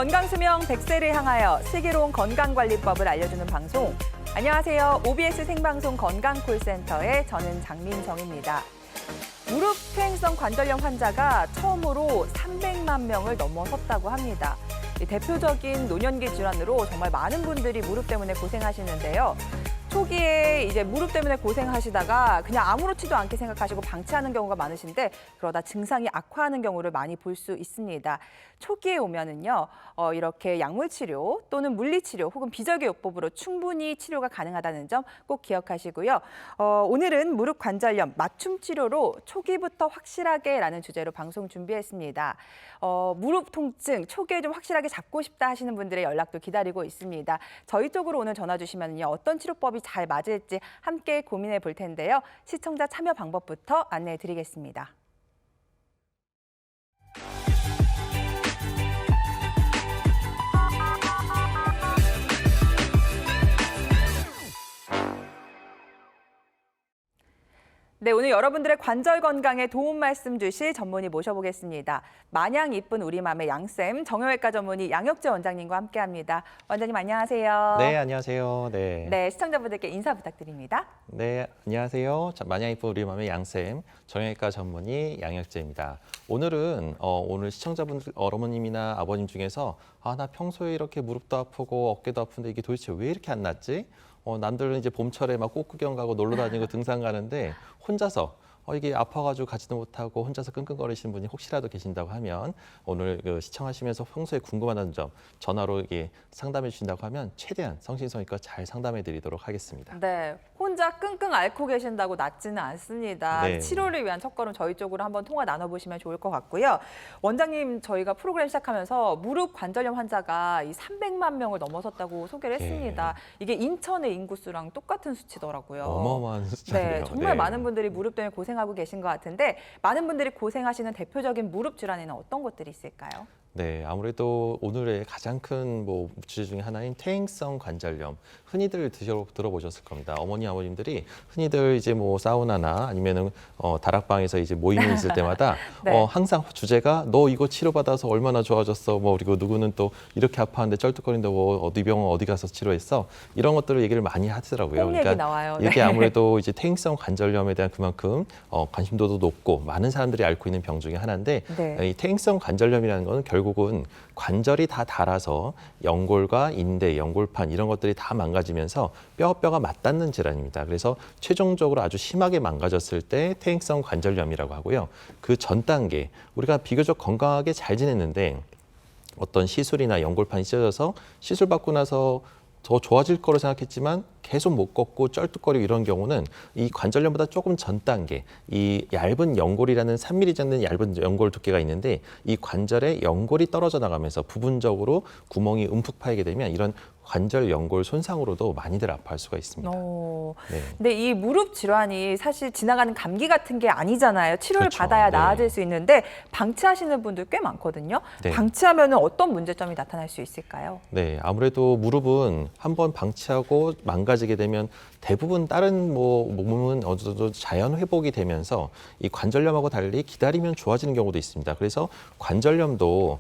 건강수명 100세를 향하여 슬기로운 건강관리법을 알려주는 방송. 안녕하세요. OBS 생방송 건강콜센터의 저는 장민정입니다. 무릎 퇴행성 관절염 환자가 처음으로 300만 명을 넘어섰다고 합니다. 대표적인 노년기 질환으로 정말 많은 분들이 무릎 때문에 고생하시는데요. 초기에 이제 무릎 때문에 고생하시다가 그냥 아무렇지도 않게 생각하시고 방치하는 경우가 많으신데 그러다 증상이 악화하는 경우를 많이 볼 수 있습니다. 초기에 오면은요, 이렇게 약물 치료 또는 물리 치료 혹은 비절개 요법으로 충분히 치료가 가능하다는 점 꼭 기억하시고요. 오늘은 무릎 관절염 맞춤 치료로 초기부터 확실하게라는 주제로 방송 준비했습니다. 무릎 통증 초기에 좀 확실하게 잡고 싶다 하시는 분들의 연락도 기다리고 있습니다. 저희 쪽으로 오늘 전화 주시면요, 어떤 치료법이 잘 맞을지 함께 고민해 볼 텐데요. 시청자 참여 방법부터 안내해 드리겠습니다. 네, 오늘 여러분들의 관절 건강에 도움 말씀 주실 전문의 모셔보겠습니다. 마냥 이쁜 우리 맘의 양쌤, 정형외과 전문의 양혁재 원장님과 함께합니다. 원장님 안녕하세요. 네, 안녕하세요. 네, 시청자분들께 인사 부탁드립니다. 네, 안녕하세요. 마냥 이쁜 우리 맘의 양쌤, 정형외과 전문의 양혁재입니다. 오늘은 오늘 시청자분들 어머님이나 아버님 중에서 나 평소에 이렇게 무릎도 아프고 어깨도 아픈데 이게 도대체 왜 이렇게 안 낫지? 남들은 이제 봄철에 막 꽃구경 가고 놀러 다니고 등산 가는데 혼자서 이게 아파가지고 가지도 못하고 혼자서 끙끙거리시는 분이 혹시라도 계신다고 하면 오늘 시청하시면서 평소에 궁금하다는 점 전화로 이게 상담해 주신다고 하면 최대한 성심성의껏 잘 상담해 드리도록 하겠습니다. 네, 혼자 끙끙 앓고 계신다고 낫지는 않습니다. 네. 치료를 위한 첫걸음 저희 쪽으로 한번 통화 나눠보시면 좋을 것 같고요. 원장님, 저희가 프로그램 시작하면서 무릎 관절염 환자가 이 300만 명을 넘어섰다고 소개를 했습니다. 이게 인천의 인구수랑 똑같은 수치더라고요. 어마어마한 숫자네요. 네, 정말 많은 분들이 무릎 때문에 고생하고 계신 것 같은데 많은 분들이 고생하시는 대표적인 무릎 질환에는 어떤 것들이 있을까요? 네, 아무래도 오늘의 가장 큰 주제 중에 하나인 퇴행성 관절염, 흔히들 들어보셨을 겁니다. 어머니, 아버님들이 흔히들 이제 사우나나 아니면은 다락방에서 이제 모임이 있을 때마다 네. 항상 주제가 너 이거 치료받아서 얼마나 좋아졌어, 그리고 누구는 또 이렇게 아파하는데 쩔뚝거린다고 어디 병원 어디 가서 치료했어, 이런 것들을 얘기를 많이 하더라고요. 꼭 얘기 나와요. 이게 아무래도 이제 퇴행성 관절염에 대한 그만큼 관심도도 높고 많은 사람들이 앓고 있는 병 중에 하나인데 네. 이 퇴행성 관절염이라는 거는 결국은 관절이 다 닳아서 연골과 인대, 연골판 이런 것들이 다 망가지면서 뼈가 맞닿는 질환입니다. 그래서 최종적으로 아주 심하게 망가졌을 때 퇴행성 관절염이라고 하고요. 그 전 단계, 우리가 비교적 건강하게 잘 지냈는데 어떤 시술이나 연골판이 찢어져서 시술 받고 나서 더 좋아질 거로 생각했지만 계속 못 걷고 쩔뚝거리고 이런 경우는 이 관절염보다 조금 전 단계, 이 얇은 연골이라는 3mm 정도 얇은 연골 두께가 있는데 이 관절에 연골이 떨어져 나가면서 부분적으로 구멍이 움푹 파이게 되면 이런 관절 연골 손상으로도 많이들 아파할 수가 있습니다. 네. 네. 근데 이 무릎 질환이 사실 지나가는 감기 같은 게 아니잖아요. 치료를 그렇죠. 받아야 네. 나아질 수 있는데 방치하시는 분들 꽤 많거든요. 네. 방치하면 어떤 문제점이 나타날 수 있을까요? 네, 아무래도 무릎은 한번 방치하고 망가지게 되면 대부분 다른 몸은 어느 정도 자연 회복이 되면서 이 관절염하고 달리 기다리면 좋아지는 경우도 있습니다. 그래서 관절염도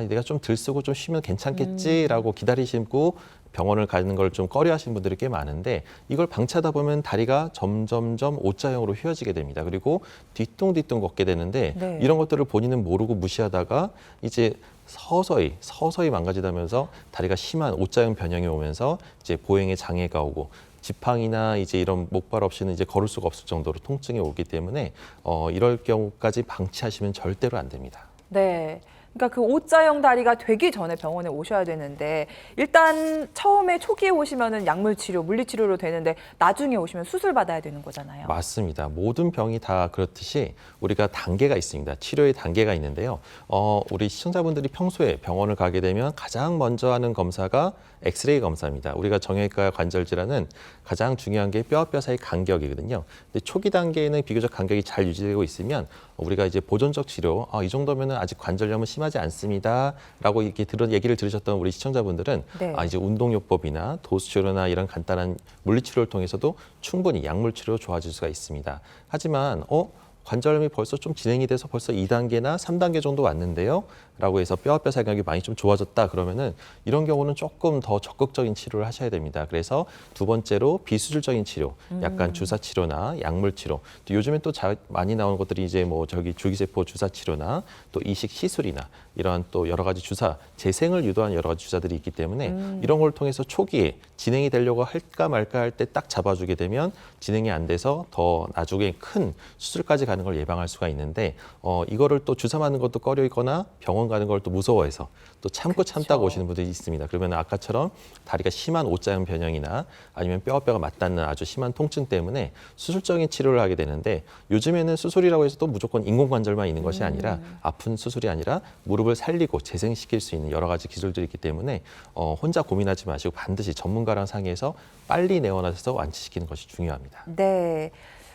내가 좀 들쓰고 좀 쉬면 괜찮겠지라고 기다리시고 병원을 가는 걸 좀 꺼려하시는 분들이 꽤 많은데 이걸 방치하다 보면 다리가 점점점 O자형으로 휘어지게 됩니다. 그리고 뒤뚱뒤뚱 걷게 되는데 네. 이런 것들을 본인은 모르고 무시하다가 이제 서서히 망가지다면서 다리가 심한 O자형 변형이 오면서 이제 보행에 장애가 오고 지팡이나 이제 이런 목발 없이는 이제 걸을 수가 없을 정도로 통증이 오기 때문에 이럴 경우까지 방치하시면 절대로 안 됩니다. 네. 그러니까 그 O자형 다리가 되기 전에 병원에 오셔야 되는데 일단 처음에 초기에 오시면은 약물 치료, 물리 치료로 되는데 나중에 오시면 수술 받아야 되는 거잖아요. 맞습니다. 모든 병이 다 그렇듯이 우리가 단계가 있습니다. 치료의 단계가 있는데요. 우리 시청자분들이 평소에 병원을 가게 되면 가장 먼저 하는 검사가 엑스레이 검사입니다. 우리가 정형외과 관절 질환은 가장 중요한 게 뼈와 뼈 사이 간격이거든요. 근데 초기 단계에는 비교적 간격이 잘 유지되고 있으면 우리가 이제 보존적 치료, 이 정도면은 아직 관절염은 심하지 않습니다라고 이렇게 얘기를 들으셨던 우리 시청자분들은 네. 이제 운동요법이나 도수치료나 이런 간단한 물리치료를 통해서도 충분히 약물치료로 좋아질 수가 있습니다. 하지만 관절염이 벌써 좀 진행이 돼서 벌써 2단계나 3단계 정도 왔는데요. 라고 해서 뼈와 뼈 사이관계 많이 좀 좋아졌다 그러면은 이런 경우는 조금 더 적극적인 치료를 하셔야 됩니다. 그래서 두 번째로 비수술적인 치료, 약간 주사 치료나 약물 치료. 또 요즘에 또 많이 나오는 것들이 이제 뭐 줄기세포 주사 치료나 또 이식 시술이나 이런 또 여러 가지 주사, 재생을 유도한 여러 가지 주사들이 있기 때문에 이런 걸 통해서 초기에 진행이 되려고 할까 말까 할 때 딱 잡아주게 되면 진행이 안 돼서 더 나중에 큰 수술까지 가는 걸 예방할 수가 있는데 이거를 또 주사 맞는 것도 꺼려 있거나 병원 가는 걸 또 무서워해서 또 참고 참다가 오시는 분들이 있습니다. 그러면 아까처럼 다리가 심한 O자형 변형이나 아니면 뼈와 뼈가 맞닿는 아주 심한 통증 때문에 수술적인 치료를 하게 되는데 요즘에는 수술이라고 해서 또 무조건 인공관절만 있는 것이 아니라 아픈 수술이 아니라 무릎을 살리고 재생시킬 수 있는 여러 가지 기술들이 있기 때문에 혼자 고민하지 마시고 반드시 전문가랑 상의해서 빨리 내원하셔서 완치시키는 것이 중요합니다. 네.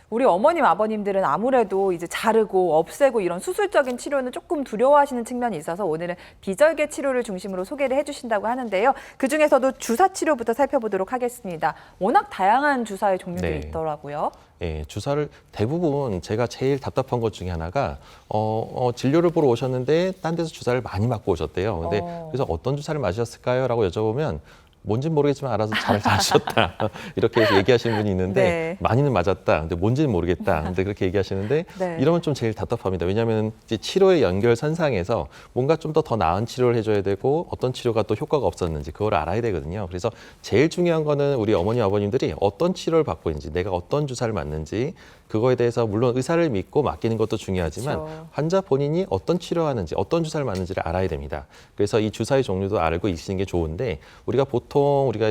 우리 어머님, 아버님들은 아무래도 이제 자르고 없애고 이런 수술적인 치료는 조금 두려워하시는 측면이 있어서 오늘은 비절개 치료를 중심으로 소개를 해주신다고 하는데요. 그중에서도 주사 치료부터 살펴보도록 하겠습니다. 워낙 다양한 주사의 종류들이 네. 있더라고요. 예, 주사를 대부분 제가 제일 답답한 것 중에 하나가 진료를 보러 오셨는데 딴 데서 주사를 많이 맞고 오셨대요. 근데 그래서 어떤 주사를 맞으셨을까요? 라고 여쭤보면 뭔지는 모르겠지만 알아서 잘 맞으셨다. 이렇게 해서 얘기하시는 분이 있는데 네. 많이는 맞았다. 근데 뭔지는 모르겠다. 근데 그렇게 얘기하시는데 네. 이러면 좀 제일 답답합니다. 왜냐하면 이제 치료의 연결선상에서 뭔가 좀 더 나은 치료를 해줘야 되고 어떤 치료가 또 효과가 없었는지 그걸 알아야 되거든요. 그래서 제일 중요한 거는 우리 어머니, 아버님들이 어떤 치료를 받고 있는지 내가 어떤 주사를 맞는지 그거에 대해서 물론 의사를 믿고 맡기는 것도 중요하지만 그렇죠. 환자 본인이 어떤 치료하는지 어떤 주사를 맞는지를 알아야 됩니다. 그래서 이 주사의 종류도 알고 있으시는 게 좋은데 우리가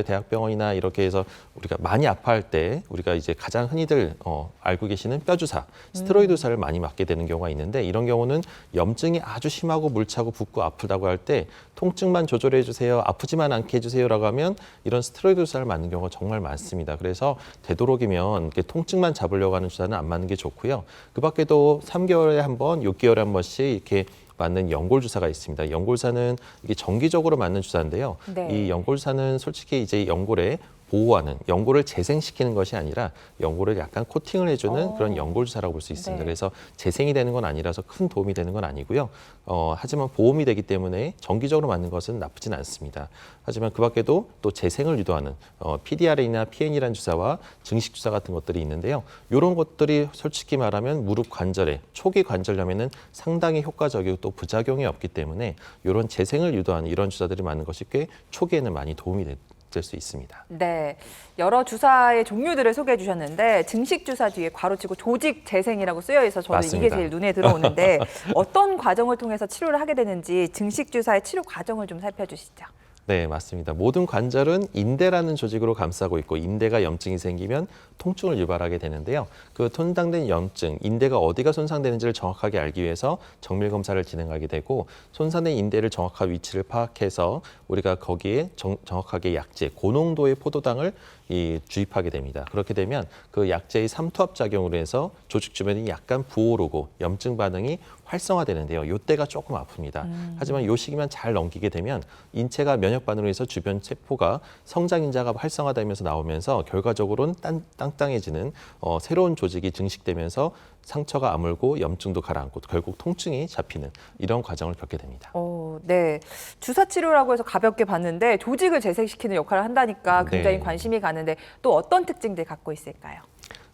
대학병원이나 이렇게 해서 우리가 많이 아파할 때 우리가 이제 가장 흔히들 알고 계시는 뼈 주사, 스테로이드 주사를 많이 맞게 되는 경우가 있는데 이런 경우는 염증이 아주 심하고 물차고 붓고 아프다고 할 때 통증만 조절해 주세요, 아프지만 않게 해주세요라고 하면 이런 스테로이드 주사를 맞는 경우가 정말 많습니다. 그래서 되도록이면 이렇게 통증만 잡으려고 하는 주사는 안 맞는 게 좋고요. 그 밖에도 3개월에 한 번, 6개월에 한 번씩 이렇게 맞는 연골 주사가 있습니다. 연골 주사는 이게 정기적으로 맞는 주사인데요. 네. 이 연골 주사는 솔직히 이제 연골에 보호하는, 연골을 재생시키는 것이 아니라 연골을 약간 코팅을 해주는 그런 연골 주사라고 볼 수 있습니다. 네. 그래서 재생이 되는 건 아니라서 큰 도움이 되는 건 아니고요. 하지만 보험이 되기 때문에 정기적으로 맞는 것은 나쁘진 않습니다. 하지만 그 밖에도 또 재생을 유도하는 PDRA나 PN이라는 주사와 증식 주사 같은 것들이 있는데요. 이런 것들이 솔직히 말하면 무릎 관절에 초기 관절염에는 상당히 효과적이고 또 부작용이 없기 때문에 이런 재생을 유도하는 이런 주사들이 맞는 것이 꽤 초기에는 많이 도움이 될 수 있습니다. 네, 여러 주사의 종류들을 소개해 주셨는데 증식 주사 뒤에 괄호치고 조직 재생이라고 쓰여 있어 저는 맞습니다. 이게 제일 눈에 들어오는데 어떤 과정을 통해서 치료를 하게 되는지 증식 주사의 치료 과정을 좀 살펴주시죠. 네, 맞습니다. 모든 관절은 인대라는 조직으로 감싸고 있고 인대가 염증이 생기면 통증을 유발하게 되는데요. 그 손상된 염증, 인대가 어디가 손상되는지를 정확하게 알기 위해서 정밀 검사를 진행하게 되고 손상된 인대를 정확한 위치를 파악해서 우리가 거기에 정확하게 약제, 고농도의 포도당을 주입하게 됩니다. 그렇게 되면 그 약제의 삼투압 작용으로 해서 조직 주변이 약간 부어오르고 염증 반응이 활성화되는데요. 이때가 조금 아픕니다. 하지만 이 시기만 잘 넘기게 되면 인체가 면역 반응으로 해서 주변 세포가 성장 인자가 활성화되면서 나오면서 결과적으로는 땅땅해지는 새로운 조직이 증식되면서 상처가 아물고 염증도 가라앉고 결국 통증이 잡히는 이런 과정을 겪게 됩니다. 네. 주사 치료라고 해서 가볍게 봤는데 조직을 재생시키는 역할을 한다니까 굉장히 네. 관심이 가는데 또 어떤 특징들 갖고 있을까요?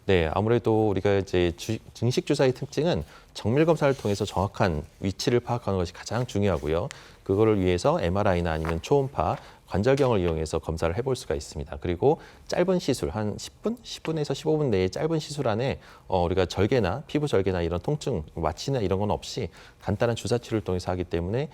네, 아무래도 우리가 이제 증식 주사의 특징은 정밀 검사를 통해서 정확한 위치를 파악하는 것이 가장 중요하고요. 그거를 위해서 MRI나 아니면 초음파, 관절경을 이용해서 검사를 해볼 수가 있습니다. 그리고 짧은 시술, 한 10분에서 15분 내에 짧은 시술 안에 우리가 절개나 피부 절개나 이런 통증, 마취나 이런 건 없이 간단한 주사 치료를 통해서 하기 때문에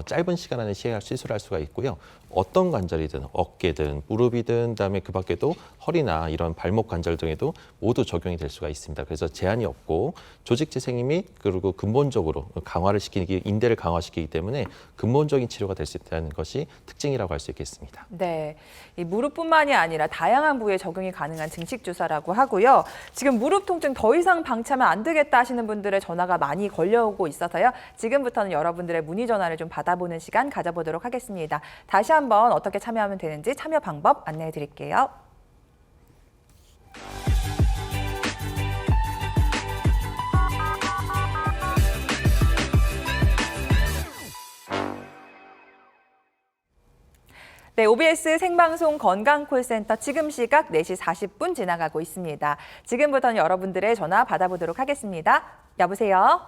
짧은 시간 안에 시술할 수가 있고요. 어떤 관절이든 어깨든 무릎이든 그다음에 그 밖에도 허리나 이런 발목 관절 등에도 모두 적용이 될 수가 있습니다. 그래서 제한이 없고 조직 재생 및 그리고 근본적으로 강화를 시키기, 인대를 강화시키기 때문에 근본적인 치료가 될 수 있다는 것이 특징이라고 할 수 있겠습니다. 네, 이 무릎뿐만이 아니라 다양한 부위에 적용이 가능한 증식 주사라고 하고요. 지금 무릎 통증 더 이상 방치하면 안 되겠다 하시는 분들의 전화가 많이 걸려오고 있어서요. 지금부터는 여러분들의 문의 전화를 좀 받아보는 시간 가져보도록 하겠습니다. 다시 한번 어떻게 참여하면 되는지 참여 방법 안내해 드릴게요. 네, OBS 생방송 건강콜센터 지금 시각 4시 40분 지나가고 있습니다. 지금부터는 여러분들의 전화 받아보도록 하겠습니다. 여보세요?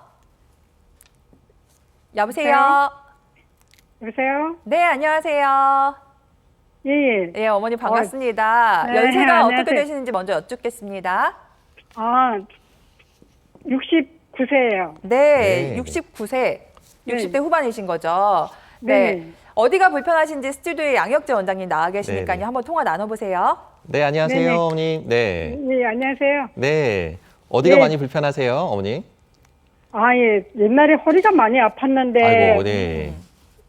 여보세요? 여보세요? 네, 안녕하세요. 예, 예. 네, 어머니 반갑습니다. 네, 연세가 어떻게 안녕하세요. 되시는지 먼저 여쭙겠습니다. 아, 69세예요. 네, 네. 69세, 네. 60대 후반이신 거죠? 네. 네. 어디가 불편하신지 스튜디오에 양혁재 원장님 나와 계시니까요. 네. 한번 통화 나눠보세요. 네, 안녕하세요, 네네. 어머님. 네. 예, 안녕하세요. 네. 어디가 네. 많이 불편하세요, 어머니? 아, 예. 옛날에 허리가 많이 아팠는데, 아이고, 네.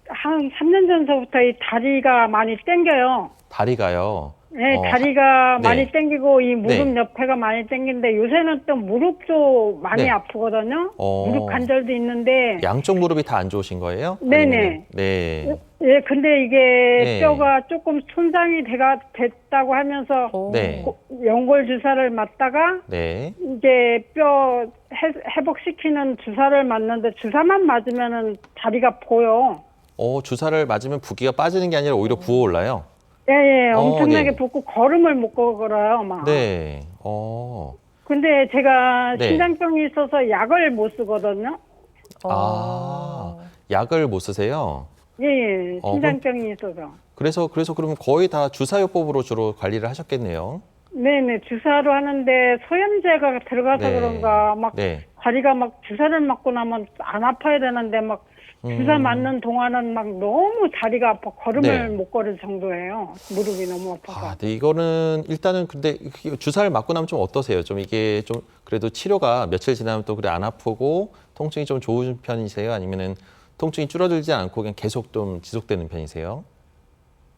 한 3년 전서부터 이 다리가 많이 땡겨요. 다리가요. 네, 어, 다리가 네. 많이 땡기고, 이 무릎 네. 옆에가 많이 땡기는데, 요새는 또 무릎 쪽 많이 네. 아프거든요. 어. 무릎 관절도 있는데, 양쪽 무릎이 다 안 좋으신 거예요? 네네. 아니면은- 네. 예, 근데 이게 네. 뼈가 조금 손상이 됐다고 하면서, 오. 네. 연골 주사를 맞다가, 네. 이제 뼈 회복시키는 주사를 맞는데 주사만 맞으면은 다리가 보여. 주사를 맞으면 붓기가 빠지는 게 아니라 오히려 부어올라요. 예, 예, 엄청나게 네. 붓고 걸음을 못 걸어요, 막. 네. 근데 제가 네. 심장병이 있어서 약을 못 쓰거든요. 아, 약을 못 쓰세요? 예, 예, 그럼- 심장병이 있어서. 그래서 그러면 거의 다 주사요법으로 주로 관리를 하셨겠네요. 네네, 주사로 하는데 소염제가 들어가서 네. 그런가 막 네. 다리가 막 주사를 맞고 나면 안 아파야 되는데 막 주사 맞는 동안은 막 너무 다리가 아파 걸음을 네. 못 걸을 정도예요. 무릎이 너무 아파서. 네, 이거는 일단은 근데 주사를 맞고 나면 좀 어떠세요? 좀 이게 좀 그래도 치료가 며칠 지나면 또 그래 안 아프고 통증이 좀 좋은 편이세요? 아니면은 통증이 줄어들지 않고 그냥 계속 좀 지속되는 편이세요?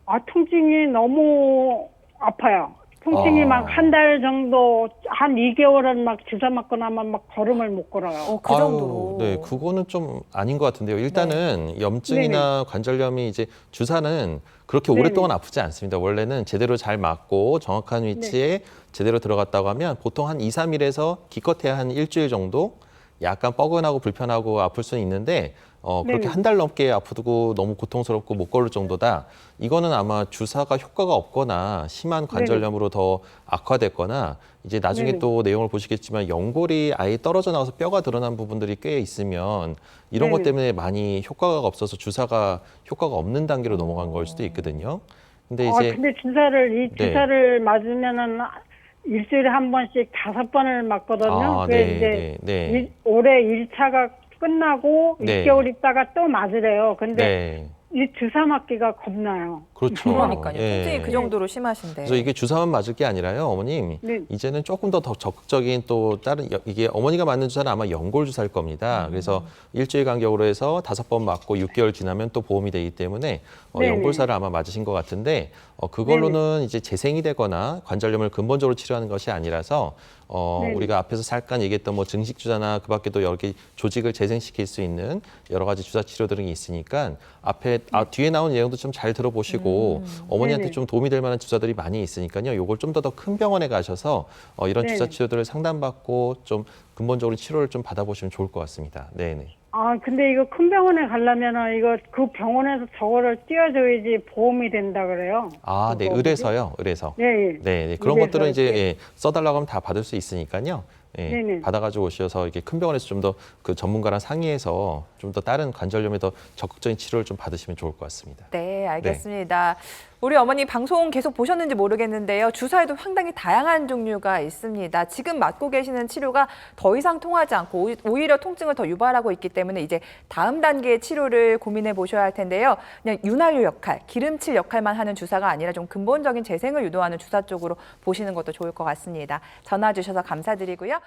아, 통증이 너무 아파요. 통증이 아. 막 한 달 정도, 한 2개월은 막 주사 맞고 나면 막 걸음을 못 걸어요. 그 아유, 정도로. 네, 그거는 좀 아닌 것 같은데요. 일단은 염증이나 관절염이 이제 주사는 그렇게 네네. 오랫동안 아프지 않습니다. 원래는 제대로 잘 맞고 정확한 위치에 제대로 들어갔다고 하면 보통 한 2, 3일에서 기껏해야 한 일주일 정도 약간 뻐근하고 불편하고 아플 수는 있는데 그렇게 네네. 한 달 넘게 아프고 너무 고통스럽고 못 걸을 정도다. 이거는 아마 주사가 효과가 없거나 심한 관절염으로 더 악화됐거나 이제 나중에 네네. 또 내용을 보시겠지만 연골이 아예 떨어져 나와서 뼈가 드러난 부분들이 꽤 있으면 이런 것 네네. 때문에 많이 효과가 없어서 주사가 효과가 없는 단계로 넘어간 걸 수도 있거든요. 근데 아, 이제 근데 주사를, 네. 주사를 맞으면은 일주일에 한 번씩 5번을 맞거든요. 아, 그게 네, 이제 네, 네. 올해 1차가 끝나고 네. 6개월 있다가 또 맞으래요. 근데 네. 이 주사 맞기가 겁나요. 그렇죠. 그러니까요. 예. 통증이 그 정도로 심하신데. 그래서 이게 주사만 맞을 게 아니라요, 어머님. 네. 이제는 조금 더 적극적인 또 다른 이게 어머니가 맞는 주사는 아마 연골 주사일 겁니다. 그래서 일주일 간격으로 해서 5번 맞고 6개월 지나면 또 보험이 되기 때문에 네네. 연골사를 아마 맞으신 것 같은데 그걸로는 이제 재생이 되거나 관절염을 근본적으로 치료하는 것이 아니라서 네네. 우리가 앞에서 잠깐 얘기했던 뭐 증식 주사나 그밖에도 여러 개 조직을 재생시킬 수 있는 여러 가지 주사 치료들이 있으니까 뒤에 나온 내용도 좀 잘 들어보시고 어머니한테 네네. 좀 도움이 될 만한 주사들이 많이 있으니까요. 요걸 좀 더 큰 병원에 가셔서 이런 네네. 주사 치료들을 상담받고 좀 근본적으로 치료를 좀 받아보시면 좋을 것 같습니다. 네네. 아, 근데 이거 큰 병원에 가려면은 이거 그 병원에서 저거를 띄워줘야지 보험이 된다 그래요. 아, 네, 그거 의뢰서요. 의뢰서. 예, 예. 네, 네. 그런 의뢰서 것들은 이제 이렇게. 써달라고 하면 다 받을 수 있으니까요. 예, 네네. 받아가지고 오셔서 이게 큰 병원에서 좀 더 그 전문가랑 상의해서 좀 더 다른 관절염에 더 적극적인 치료를 좀 받으시면 좋을 것 같습니다. 네, 알겠습니다. 우리 어머니 방송 계속 보셨는지 모르겠는데요. 주사에도 상당히 다양한 종류가 있습니다. 지금 맞고 계시는 치료가 더 이상 통하지 않고 오히려 통증을 더 유발하고 있기 때문에 이제 다음 단계의 치료를 고민해 보셔야 할 텐데요. 그냥 윤활유 역할, 기름칠 역할만 하는 주사가 아니라 좀 근본적인 재생을 유도하는 주사 쪽으로 보시는 것도 좋을 것 같습니다. 전화 주셔서 감사드리고요.